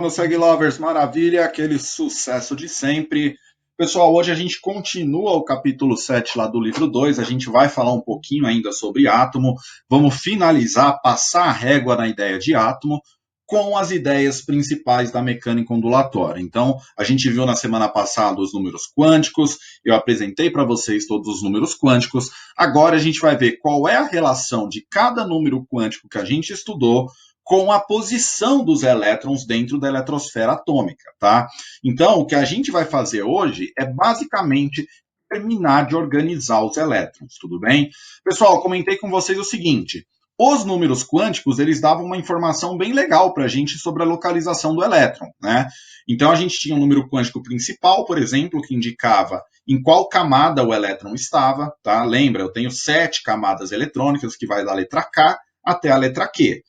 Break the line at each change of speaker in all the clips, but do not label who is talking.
Meus Segue Lovers, maravilha, aquele sucesso de sempre. Pessoal, hoje a gente continua o capítulo 7 lá do livro 2. A gente vai falar um pouquinho ainda sobre átomo, vamos finalizar, passar a régua na ideia de átomo com as ideias principais da mecânica ondulatória. Então, a gente viu na semana passada os números quânticos, eu apresentei para vocês todos os números quânticos. Agora a gente vai ver qual é a relação de cada número quântico que a gente estudou com a posição dos elétrons dentro da eletrosfera atômica, tá? Então, o que a gente vai fazer hoje é basicamente terminar de organizar os elétrons, tudo bem? Pessoal, comentei com vocês o seguinte: os números quânticos, eles davam uma informação bem legal para a gente sobre a localização do elétron, né? Então, a gente tinha um número quântico principal, por exemplo, que indicava em qual camada o elétron estava, tá? Lembra, eu tenho 7 camadas eletrônicas, que vai da letra K até a letra Q.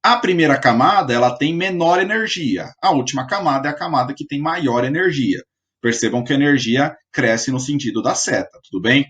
A primeira camada, ela tem menor energia. A última camada é a camada que tem maior energia. Percebam que a energia cresce no sentido da seta, tudo bem?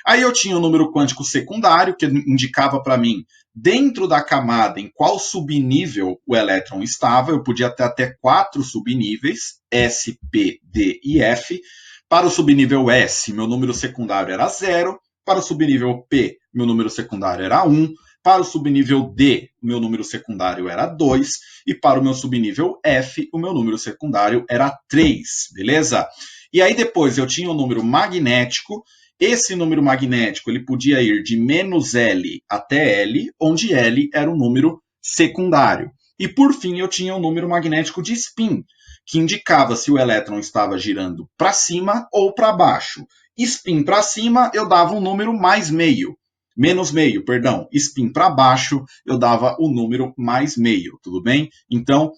Aí eu tinha o número quântico secundário, que indicava para mim, dentro da camada, em qual subnível o elétron estava. Eu podia ter até 4 subníveis, S, P, D e F. Para o subnível S, meu número secundário era 0. Para o subnível P, meu número secundário era 1. Para o subnível D, o meu número secundário era 2. E para o meu subnível F, o meu número secundário era 3, beleza? E aí depois eu tinha o número magnético. Esse número magnético ele podia ir de menos L até L, onde L era o número secundário. E por fim eu tinha o número magnético de spin, que indicava se o elétron estava girando para cima ou para baixo. Spin para cima eu dava um número mais meio. Menos meio, perdão, spin para baixo, eu dava o número mais meio, tudo bem? Então,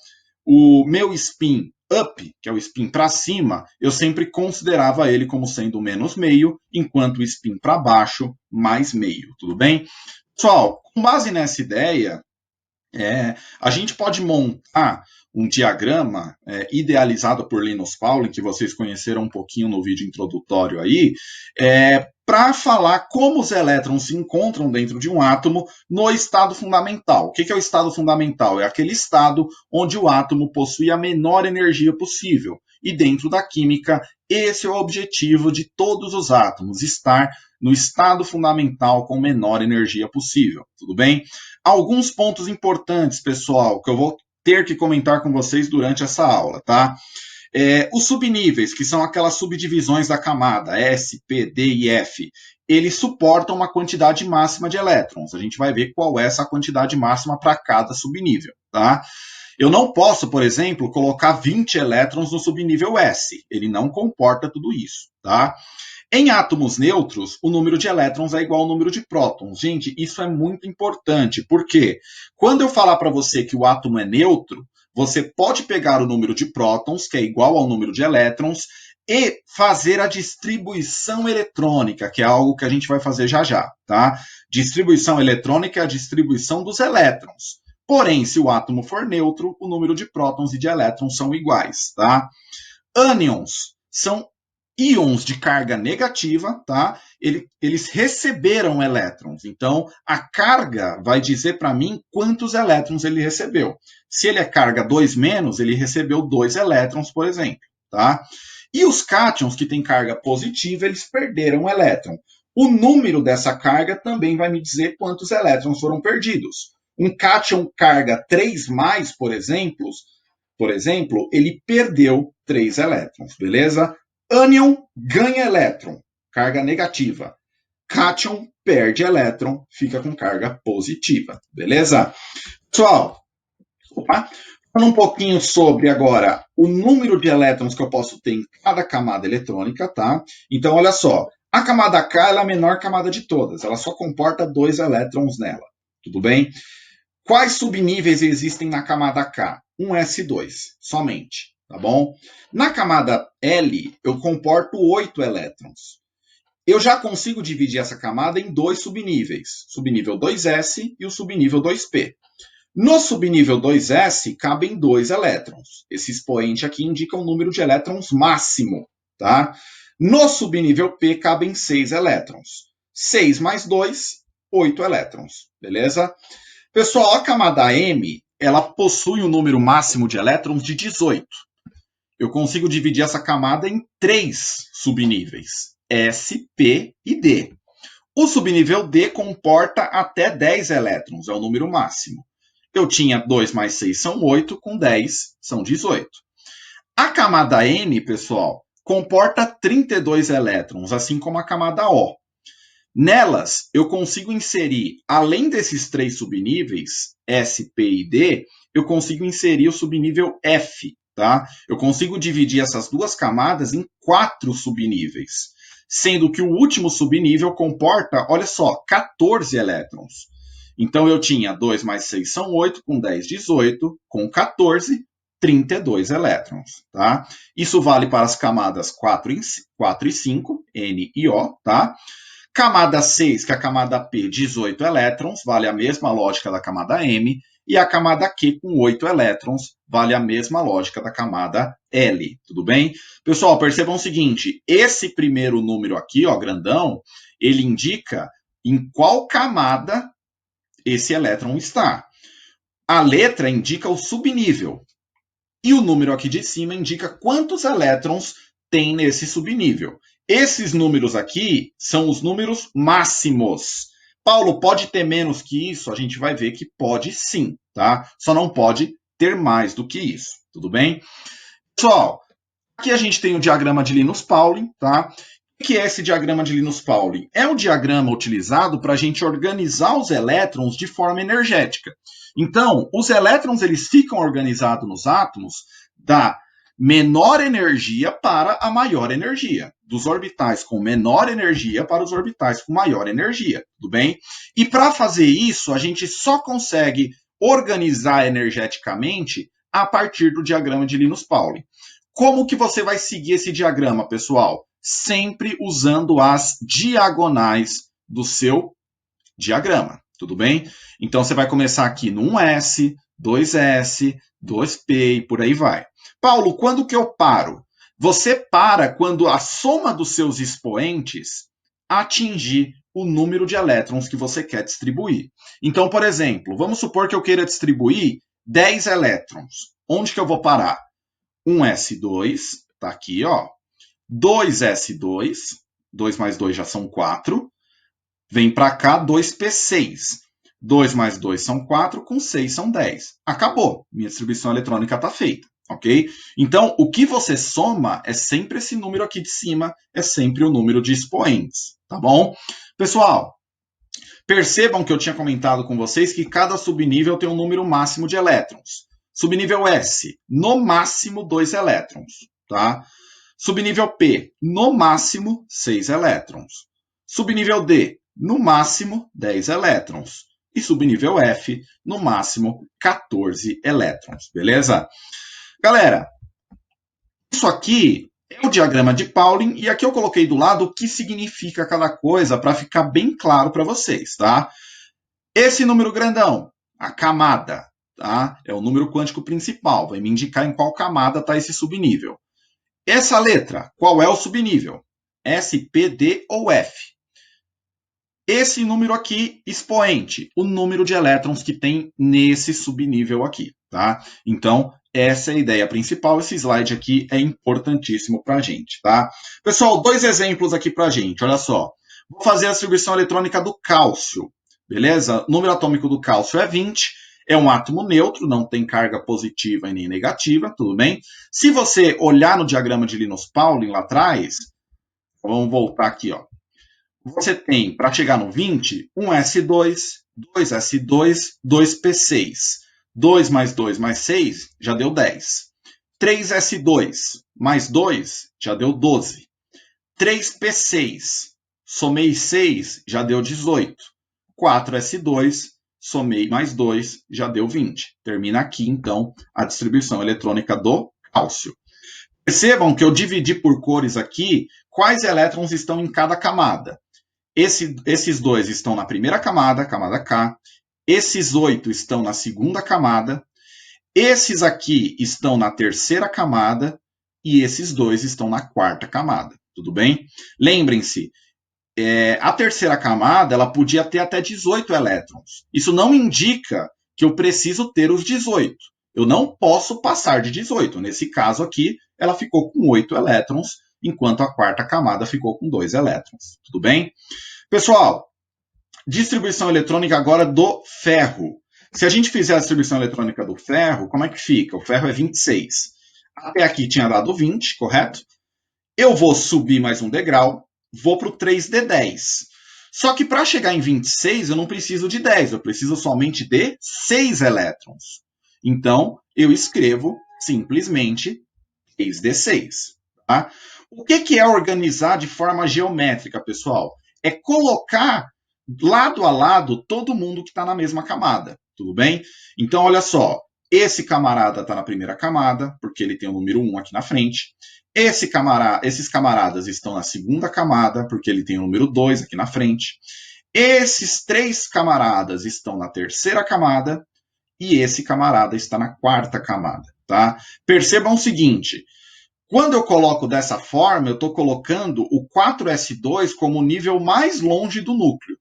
o meu spin up, que é o spin para cima, eu sempre considerava ele como sendo menos meio, enquanto o spin para baixo, mais meio, tudo bem? Pessoal, com base nessa ideia, a gente pode montar um diagrama idealizado por Linus Pauling, que vocês conheceram um pouquinho no vídeo introdutório aí, para falar como os elétrons se encontram dentro de um átomo no estado fundamental. O que é o estado fundamental? É aquele estado onde o átomo possui a menor energia possível. E dentro da química, esse é o objetivo de todos os átomos, estar no estado fundamental com menor energia possível. Tudo bem? Alguns pontos importantes, pessoal, que eu vou ter que comentar com vocês durante essa aula, tá? Os subníveis, que são aquelas subdivisões da camada S, P, D e F, eles suportam uma quantidade máxima de elétrons. A gente vai ver qual é essa quantidade máxima para cada subnível, tá? Eu não posso, por exemplo, colocar 20 elétrons no subnível S. Ele não comporta tudo isso, tá? Em átomos neutros, o número de elétrons é igual ao número de prótons. Gente, isso é muito importante, porque quando eu falar para você que o átomo é neutro, você pode pegar o número de prótons, que é igual ao número de elétrons, e fazer a distribuição eletrônica, que é algo que a gente vai fazer já já, tá? Distribuição eletrônica é a distribuição dos elétrons. Porém, se o átomo for neutro, o número de prótons e de elétrons são iguais, tá? Ânions são íons de carga negativa, tá? Eles receberam elétrons. Então, a carga vai dizer para mim quantos elétrons ele recebeu. Se ele é carga 2-, ele recebeu 2 elétrons, por exemplo, tá? E os cátions, que têm carga positiva, eles perderam um elétron. O número dessa carga também vai me dizer quantos elétrons foram perdidos. Um cátion carga 3+, por exemplo, ele perdeu 3 elétrons, beleza? Ânion ganha elétron, carga negativa. Cátion perde elétron, fica com carga positiva, beleza? Pessoal, falando um pouquinho sobre agora o número de elétrons que eu posso ter em cada camada eletrônica, tá? Então, olha só, a camada K é a menor camada de todas, ela só comporta 2 elétrons nela, tudo bem? Quais subníveis existem na camada K? Um S2, somente, tá bom? Na camada L, eu comporto 8 elétrons. Eu já consigo dividir essa camada em 2 subníveis, subnível 2S e o subnível 2P. No subnível 2S, cabem 2 elétrons. Esse expoente aqui indica o número de elétrons máximo, tá? No subnível P, cabem 6 elétrons. 6 mais 2, 8 elétrons, beleza? Pessoal, a camada M ela possui um número máximo de elétrons de 18. Eu consigo dividir essa camada em 3 subníveis, S, P e D. O subnível D comporta até 10 elétrons, é o número máximo. Eu tinha 2 mais 6 são 8, com 10 são 18. A camada M, pessoal, comporta 32 elétrons, assim como a camada O. Nelas, eu consigo inserir, além desses 3 subníveis, S, P e D, eu consigo inserir o subnível F, tá? Eu consigo dividir essas duas camadas em 4 subníveis, sendo que o último subnível comporta, olha só, 14 elétrons. Então, eu tinha 2 mais 6 são 8, com 10, 18, com 14, 32 elétrons, tá? Isso vale para as camadas 4 e 5, N e O, tá? Camada 6, que é a camada P, 18 elétrons, vale a mesma lógica da camada M. E a camada Q, com 8 elétrons, vale a mesma lógica da camada L. Tudo bem? Pessoal, percebam o seguinte, esse primeiro número aqui, ó, grandão, ele indica em qual camada esse elétron está. A letra indica o subnível. E o número aqui de cima indica quantos elétrons tem nesse subnível. Esses números aqui são os números máximos. Paulo, pode ter menos que isso? A gente vai ver que pode sim, tá? Só não pode ter mais do que isso, tudo bem? Pessoal, aqui a gente tem o diagrama de Linus-Pauling, tá? O que é esse diagrama de Linus-Pauling? É um diagrama utilizado para a gente organizar os elétrons de forma energética. Então, os elétrons eles ficam organizados nos átomos da menor energia para a maior energia, dos orbitais com menor energia para os orbitais com maior energia, tudo bem? E para fazer isso, a gente só consegue organizar energeticamente a partir do diagrama de Linus-Pauling. Como que você vai seguir esse diagrama, pessoal? Sempre usando as diagonais do seu diagrama, tudo bem? Então, você vai começar aqui no 1S, 2S, 2P e por aí vai. Paulo, quando que eu paro? Você para quando a soma dos seus expoentes atingir o número de elétrons que você quer distribuir. Então, por exemplo, vamos supor que eu queira distribuir 10 elétrons. Onde que eu vou parar? 1S2, tá aqui, ó. 2S2, 2 mais 2 já são 4. Vem para cá 2P6. 2 mais 2 são 4, com 6 são 10. Acabou. Minha distribuição eletrônica está feita, ok? Então, o que você soma é sempre esse número aqui de cima, é sempre o número de expoentes, tá bom? Pessoal, percebam que eu tinha comentado com vocês que cada subnível tem um número máximo de elétrons. Subnível S, no máximo 2 elétrons, tá? Subnível P, no máximo 6 elétrons. Subnível D, no máximo 10 elétrons. E subnível F, no máximo 14 elétrons, beleza? Galera, isso aqui é o diagrama de Pauling e aqui eu coloquei do lado o que significa cada coisa para ficar bem claro para vocês, tá? Esse número grandão, a camada, tá? É o número quântico principal, vai me indicar em qual camada está esse subnível. Essa letra, qual é o subnível? S, P, D ou F? Esse número aqui, expoente, o número de elétrons que tem nesse subnível aqui, tá? Então, essa é a ideia principal. Esse slide aqui é importantíssimo para a gente, tá? Pessoal, 2 exemplos aqui para a gente, olha só. Vou fazer a distribuição eletrônica do cálcio, beleza? O número atômico do cálcio é 20. É um átomo neutro, não tem carga positiva e nem negativa, tudo bem? Se você olhar no diagrama de Linus-Pauling lá atrás, vamos voltar aqui, ó. Você tem, para chegar no 20, 1S2, 2S2, 2P6. 2 mais 2 mais 6 já deu 10. 3S2 mais 2 já deu 12. 3P6, somei 6, já deu 18. 4S2, somei mais 2, já deu 20. Termina aqui, então, a distribuição eletrônica do cálcio. Percebam que eu dividi por cores aqui quais elétrons estão em cada camada. Esses 2 estão na primeira camada, camada K. Esses 8 estão na segunda camada. Esses aqui estão na terceira camada. E esses 2 estão na quarta camada. Tudo bem? Lembrem-se, a terceira camada ela podia ter até 18 elétrons. Isso não indica que eu preciso ter os 18. Eu não posso passar de 18. Nesse caso aqui, ela ficou com 8 elétrons, enquanto a quarta camada ficou com 2 elétrons. Tudo bem? Pessoal, distribuição eletrônica agora do ferro. Se a gente fizer a distribuição eletrônica do ferro, como é que fica? O ferro é 26. Até aqui tinha dado 20, correto? Eu vou subir mais um degrau, vou para o 3D10. Só que para chegar em 26, eu não preciso de 10, eu preciso somente de 6 elétrons. Então, eu escrevo simplesmente 3D6. Tá? O que é organizar de forma geométrica, pessoal? É colocar lado a lado todo mundo que está na mesma camada. Tudo bem? Então, olha só. Esse camarada está na primeira camada, porque ele tem o número 1 aqui na frente. Esses camaradas estão na segunda camada, porque ele tem o número 2 aqui na frente. Esses 3 camaradas estão na terceira camada. E esse camarada está na quarta camada. Tá? Percebam o seguinte. Quando eu coloco dessa forma, eu estou colocando o 4s2 como o nível mais longe do núcleo.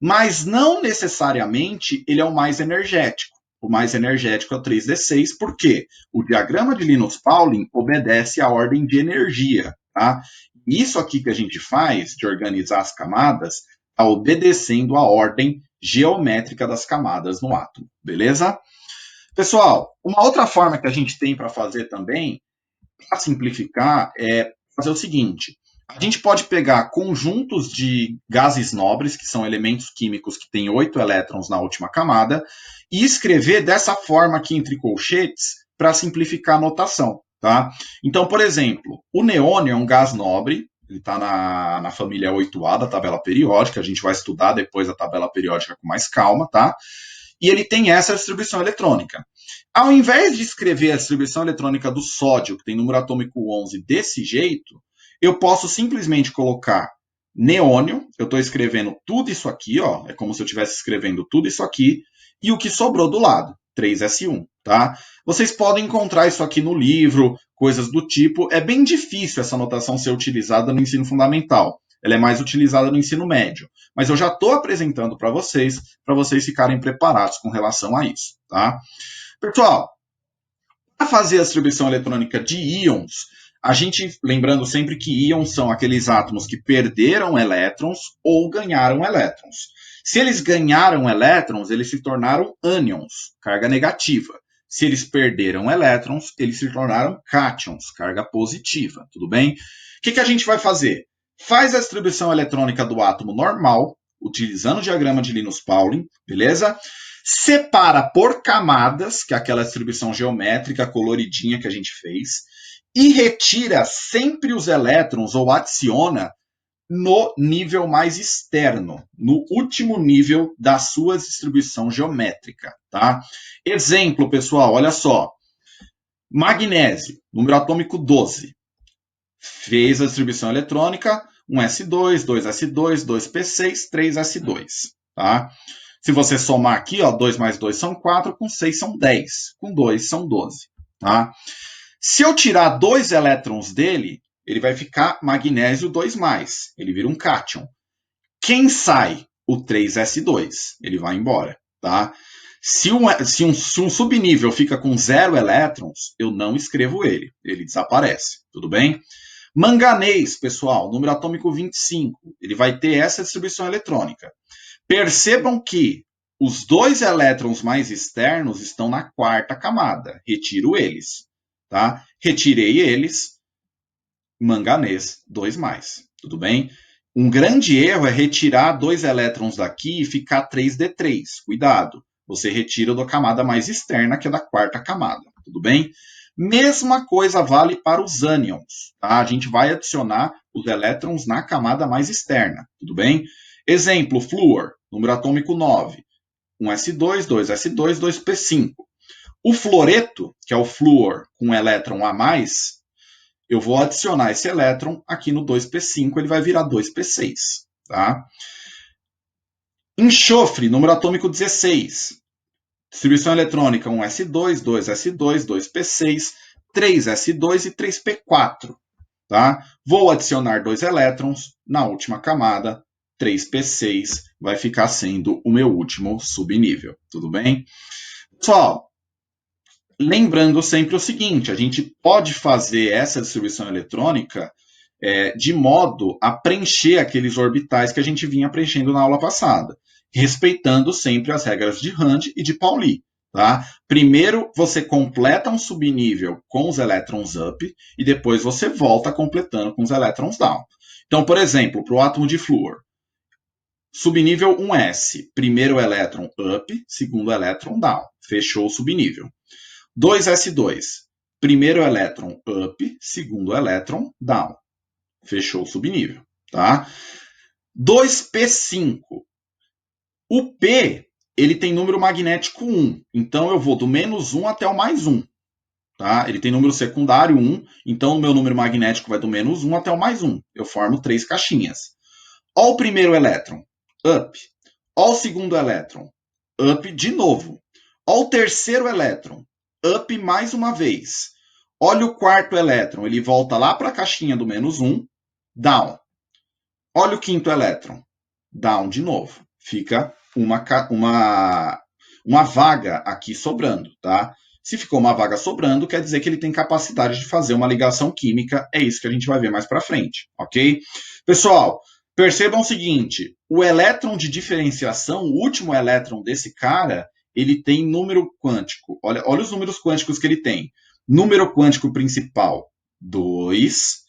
Mas não necessariamente ele é o mais energético. O mais energético é o 3D6, porque o diagrama de Linus-Pauling obedece à ordem de energia. Tá? Isso aqui que a gente faz, de organizar as camadas, está obedecendo à ordem geométrica das camadas no átomo. Beleza? Pessoal, uma outra forma que a gente tem para fazer também, para simplificar, é fazer o seguinte. A gente pode pegar conjuntos de gases nobres, que são elementos químicos que têm 8 elétrons na última camada, e escrever dessa forma aqui entre colchetes para simplificar a notação. Tá? Então, por exemplo, o neônio é um gás nobre, ele está na família 8A da tabela periódica, a gente vai estudar depois a tabela periódica com mais calma, tá? E ele tem essa distribuição eletrônica. Ao invés de escrever a distribuição eletrônica do sódio, que tem número atômico 11, desse jeito, eu posso simplesmente colocar neônio, eu estou escrevendo tudo isso aqui, ó, é como se eu estivesse escrevendo tudo isso aqui, e o que sobrou do lado, 3s1, tá? Vocês podem encontrar isso aqui no livro, coisas do tipo. É bem difícil essa notação ser utilizada no ensino fundamental. Ela é mais utilizada no ensino médio. Mas eu já estou apresentando para vocês ficarem preparados com relação a isso, tá? Pessoal, para fazer a distribuição eletrônica de íons, a gente, lembrando sempre que íons são aqueles átomos que perderam elétrons ou ganharam elétrons. Se eles ganharam elétrons, eles se tornaram ânions, carga negativa. Se eles perderam elétrons, eles se tornaram cátions, carga positiva. Tudo bem? O que a gente vai fazer? Faz a distribuição eletrônica do átomo normal, utilizando o diagrama de Linus-Pauling, beleza? Separa por camadas, que é aquela distribuição geométrica coloridinha que a gente fez, e retira sempre os elétrons, ou adiciona, no nível mais externo, no último nível da sua distribuição geométrica. Tá? Exemplo, pessoal, olha só. Magnésio, número atômico 12. Fez a distribuição eletrônica, 1s2, 2s2, 2p6, 3s2. Tá? Se você somar aqui, ó, 2 mais 2 são 4, com 6 são 10, com 2 são 12. Tá? Se eu tirar 2 elétrons dele, ele vai ficar magnésio 2+, ele vira um cátion. Quem sai? O 3s2, ele vai embora. Tá? Se um subnível fica com 0 elétrons, eu não escrevo ele desaparece. Tudo bem? Manganês, pessoal, número atômico 25, ele vai ter essa distribuição eletrônica. Percebam que os 2 elétrons mais externos estão na quarta camada. Retiro eles. Tá? Retirei eles. Manganês 2+. Tudo bem? Um grande erro é retirar 2 elétrons daqui e ficar 3d3. Cuidado. Você retira da camada mais externa, que é da quarta camada. Tudo bem? Mesma coisa vale para os ânions. Tá? A gente vai adicionar os elétrons na camada mais externa. Tudo bem? Exemplo, flúor, número atômico 9. 1s2, 2s2, 2p5. O fluoreto, que é o flúor com elétron a mais, eu vou adicionar esse elétron aqui no 2p5, ele vai virar 2p6. Tá? Enxofre, número atômico 16. Distribuição eletrônica 1s2, 2s2, 2p6, 3s2 e 3p4. Tá? Vou adicionar 2 elétrons na última camada, 3p6 vai ficar sendo o meu último subnível, tudo bem? Pessoal, lembrando sempre o seguinte, a gente pode fazer essa distribuição eletrônica de modo a preencher aqueles orbitais que a gente vinha preenchendo na aula passada, respeitando sempre as regras de Rand e de Pauli. Tá? Primeiro você completa um subnível com os elétrons up e depois você volta completando com os elétrons down. Então, por exemplo, para o átomo de flúor, subnível 1s, primeiro elétron up, segundo elétron down. Fechou o subnível. 2s2, primeiro elétron up, segundo elétron down. Fechou o subnível. Tá? 2p5. O P ele tem número magnético 1. Então eu vou do menos 1 até o mais 1. Tá? Ele tem número secundário 1. Então o meu número magnético vai do menos 1 até o mais 1. Eu formo 3 caixinhas. Olha o primeiro elétron. Up. Olha o segundo elétron. Up de novo. Olha o terceiro elétron. Up mais uma vez. Olha o quarto elétron. Ele volta lá para a caixinha do menos 1. Down. Olha o quinto elétron. Down de novo. Fica uma vaga aqui sobrando, tá? Se ficou uma vaga sobrando, quer dizer que ele tem capacidade de fazer uma ligação química. É isso que a gente vai ver mais para frente, ok? Pessoal, percebam o seguinte, o elétron de diferenciação, o último elétron desse cara, ele tem número quântico. Olha os números quânticos que ele tem. Número quântico principal, 2.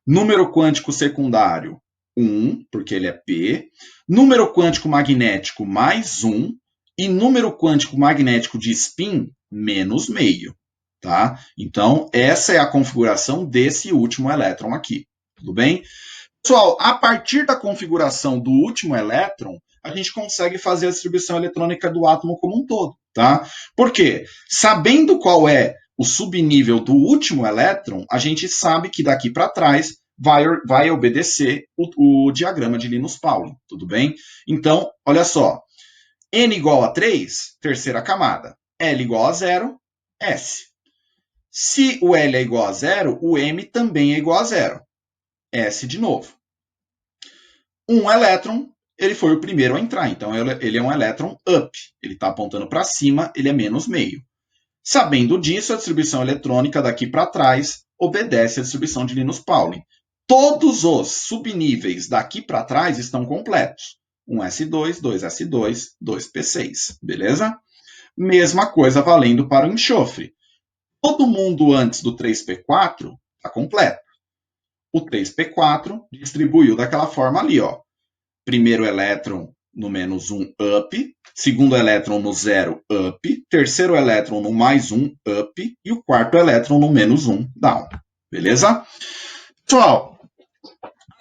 Número quântico secundário, 1, porque ele é P. Número quântico magnético, mais 1. E número quântico magnético de spin, menos meio. Tá? Então, essa é a configuração desse último elétron aqui. Tudo bem? Pessoal, a partir da configuração do último elétron, a gente consegue fazer a distribuição eletrônica do átomo como um todo. Tá? Por quê? Sabendo qual é o subnível do último elétron, a gente sabe que daqui para trás vai obedecer o diagrama de Linus-Pauling. Tudo bem? Então, olha só. N igual a 3, terceira camada. L igual a 0, S. Se o L é igual a 0, o M também é igual a 0. S de novo. Um elétron, ele foi o primeiro a entrar, então ele é um elétron up. Ele está apontando para cima, ele é menos meio. Sabendo disso, a distribuição eletrônica daqui para trás obedece à distribuição de Linus-Pauling. Todos os subníveis daqui para trás estão completos. 1s2, 2s2, 2p6, beleza? Mesma coisa valendo para o enxofre. Todo mundo antes do 3p4 está completo. O 3p4 distribuiu daquela forma ali, ó. Primeiro elétron no menos 1 up, segundo elétron no 0 up, terceiro elétron no mais 1 up e o quarto elétron no menos 1 down. Beleza? Pessoal,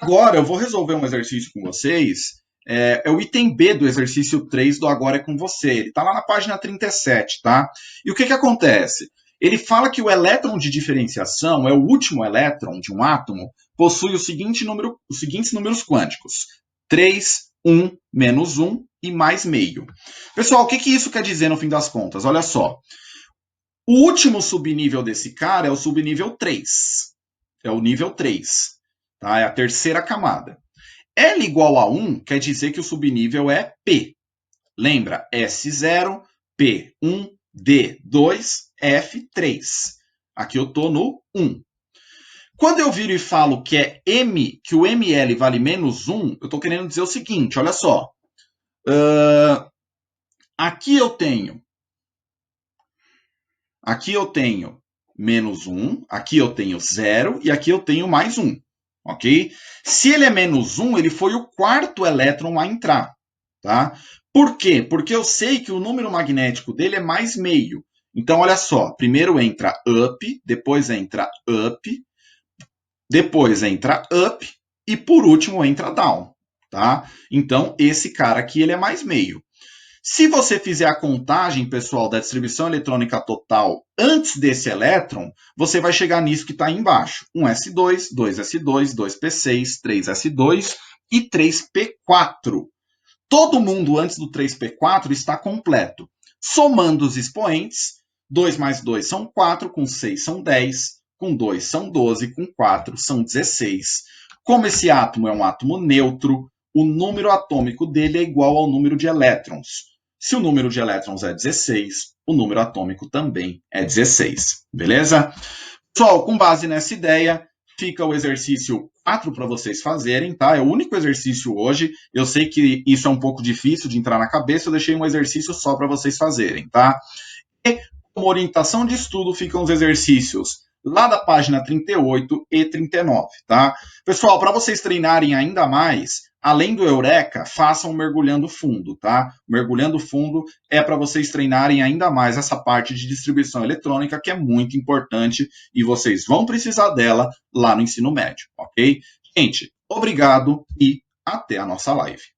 agora eu vou resolver um exercício com vocês. É o item B do exercício 3 do Agora é com Você. Ele está lá na página 37, tá? E o que acontece? Ele fala que o elétron de diferenciação é o último elétron de um átomo, possui os seguintes números quânticos. 3, 1, menos 1 e mais meio. Pessoal, o que isso quer dizer no fim das contas? Olha só. O último subnível desse cara é o subnível 3. É o nível 3. Tá? É a terceira camada. L igual a 1 quer dizer que o subnível é P. Lembra? S0, P1, D2, F3. Aqui eu estou no 1. Quando eu viro e falo que é M, que o ML vale menos 1, eu estou querendo dizer o seguinte, olha só. Aqui eu tenho menos 1, aqui eu tenho 0 e aqui eu tenho mais 1. Ok? Se ele é menos 1, ele foi o quarto elétron a entrar. Tá? Por quê? Porque eu sei que o número magnético dele é mais meio. Então, olha só. Primeiro entra up, depois entra up, depois entra up e por último entra down. Tá? Então, esse cara aqui ele é mais meio. Se você fizer a contagem, pessoal, da distribuição eletrônica total antes desse elétron, você vai chegar nisso que está aí embaixo. 1s2, 2s2, 2p6, 3s2 e 3p4. Todo mundo antes do 3p4 está completo. Somando os expoentes, 2 mais 2 são 4, com 6 são 10, com 2 são 12, com 4 são 16. Como esse átomo é um átomo neutro, o número atômico dele é igual ao número de elétrons. Se o número de elétrons é 16, o número atômico também é 16, beleza? Pessoal, com base nessa ideia, fica o exercício 4 para vocês fazerem, tá? É o único exercício hoje. Eu sei que isso é um pouco difícil de entrar na cabeça, eu deixei um exercício só para vocês fazerem, tá? E como orientação de estudo ficam os exercícios lá da página 38 e 39, tá? Pessoal, para vocês treinarem ainda mais, além do Eureka, façam mergulhando fundo, tá? Mergulhando fundo é para vocês treinarem ainda mais essa parte de distribuição eletrônica, que é muito importante e vocês vão precisar dela lá no ensino médio, ok? Gente, obrigado e até a nossa live.